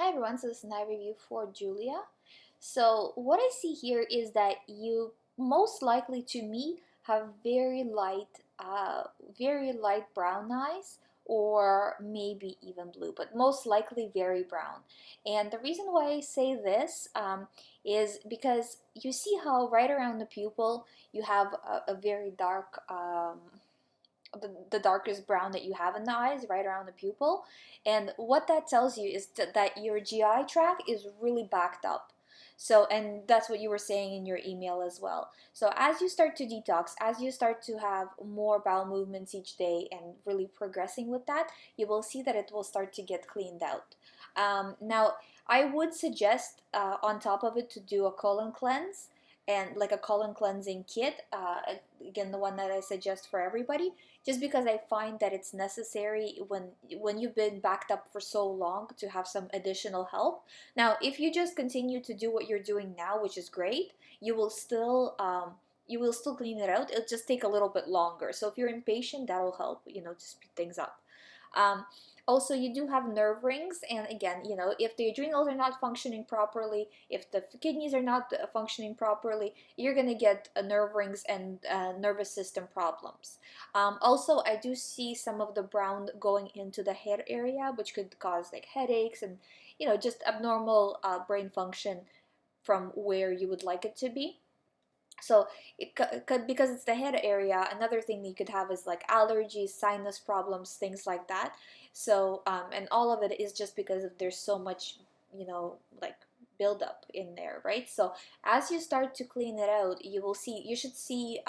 Hi everyone, so this is an eye review for Julia. So what I see here is that you most likely to me have very light brown eyes, or maybe even blue, but most likely very brown. And the reason why I say this is because you see how right around the pupil you have a very dark the darkest brown that you have in the eyes right around the pupil, and what that tells you is that your GI tract is really backed up. So, and that's what you were saying in your email as well. So as you start to detox, as you start to have more bowel movements each day and really progressing with that, you will see that it will start to get cleaned out. Now I would suggest on top of it to do a colon cleanse, and like a colon cleansing kit, again the one that I suggest for everybody, just because I find that it's necessary when you've been backed up for so long to have some additional help. Now, if you just continue to do what you're doing now, which is great, you will still clean it out. It'll just take a little bit longer. So if you're impatient, that'll help, to speed things up. Um, Also, you do have nerve rings, and again, if the adrenals are not functioning properly, if the kidneys are not functioning properly, you're gonna get nerve rings and nervous system problems. Also, I do see some of the brown going into the head area, which could cause like headaches and just abnormal brain function from where you would like it to be. So it could, because it's the head area, another thing that you could have is like allergies, sinus problems, things like that. So and all of it is just because of there's so much, like buildup in there, right? So as you start to clean it out, you should see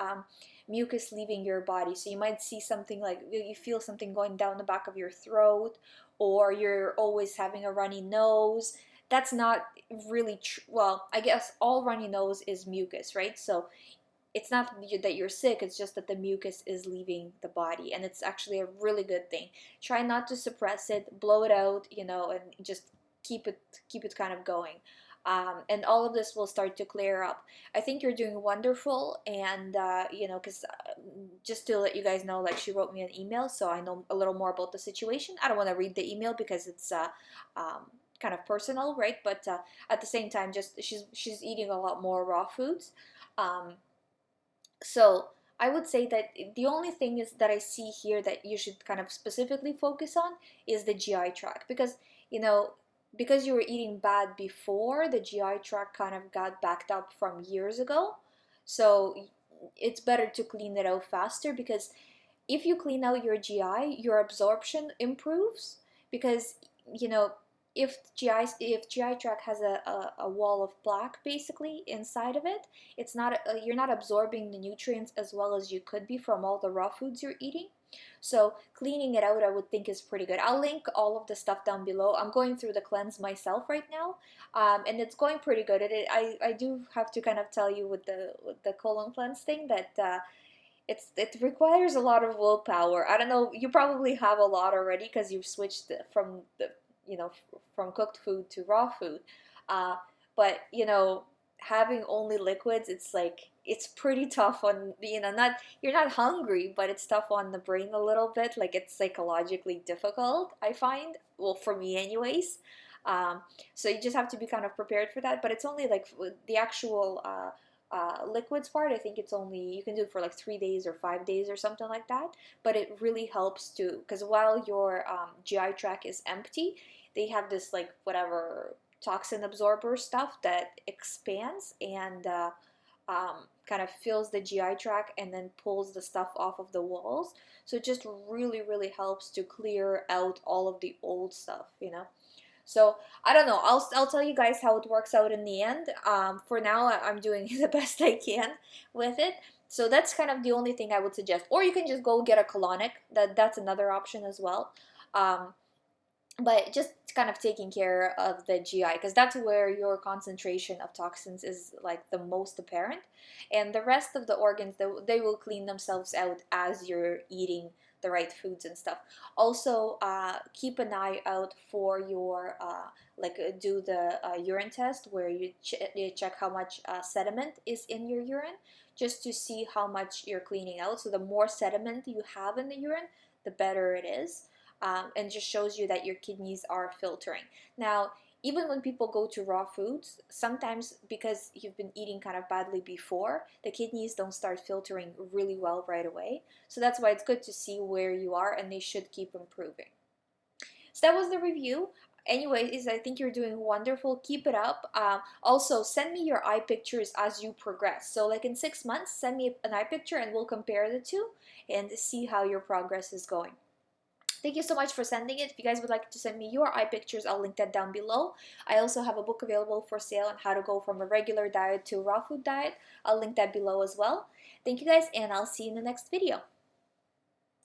mucus leaving your body. So you might see something like you feel something going down the back of your throat, or you're always having a runny nose. That's not really true. Well, I guess all runny nose is mucus, right? So it's not that you're sick, it's just that the mucus is leaving the body, and it's actually a really good thing. Try not to suppress it, blow it out, and just keep it kind of going. And all of this will start to clear up. I think you're doing wonderful, and because just to let you guys know, like, she wrote me an email, so I know a little more about the situation. I don't want to read the email because it's kind of personal, right? But at the same time, just she's eating a lot more raw foods. Um, so I would say that the only thing is that I see here that you should kind of specifically focus on is the GI tract, because you know because you were eating bad before, the GI tract kind of got backed up from years ago. So it's better to clean it out faster, because if you clean out your GI, your absorption improves, because you know if GI tract has a wall of plaque basically inside of it, it's not you're not absorbing the nutrients as well as you could be from all the raw foods you're eating. So cleaning it out, I would think, is pretty good. I'll link all of the stuff down below. I'm going through the cleanse myself right now, and it's going pretty good. I do have to kind of tell you with the colon cleanse thing that it requires a lot of willpower. I don't know, you probably have a lot already because you've switched from from cooked food to raw food. Uh, but having only liquids, it's like it's pretty tough on not you're not hungry, but it's tough on the brain a little bit. Like, it's psychologically difficult, I find. Well, for me, anyways. Um, so you just have to be kind of prepared for that. But it's only like the actual liquids part. I think it's only you can do it for like 3 days or 5 days or something like that. But it really helps to, because while your GI tract is empty, they have this like whatever toxin absorber stuff that expands and kind of fills the GI tract and then pulls the stuff off of the walls. So it just really, really helps to clear out all of the old stuff. So I don't know. I'll tell you guys how it works out in the end. For now, I'm doing the best I can with it. So that's kind of the only thing I would suggest. Or you can just go get a colonic. That's another option as well. Um, but just kind of taking care of the GI, because that's where your concentration of toxins is like the most apparent, and the rest of the organs, they will clean themselves out as you're eating the right foods and stuff. Also, keep an eye out for your do the urine test, where you check how much sediment is in your urine, just to see how much you're cleaning out. So the more sediment you have in the urine, the better it is, and just shows you that your kidneys are filtering. Now, even when people go to raw foods, sometimes because you've been eating kind of badly before, the kidneys don't start filtering really well right away. So that's why it's good to see where you are, and they should keep improving. So that was the review. Anyways, I think you're doing wonderful. Keep it up. Also, send me your eye pictures as you progress. So like in 6 months, send me an eye picture and we'll compare the two and see how your progress is going. Thank you so much for sending it. If you guys would like to send me your eye pictures, I'll link that down below. I also have a book available for sale on how to go from a regular diet to a raw food diet. I'll link that below as well. Thank you guys, and I'll see you in the next video.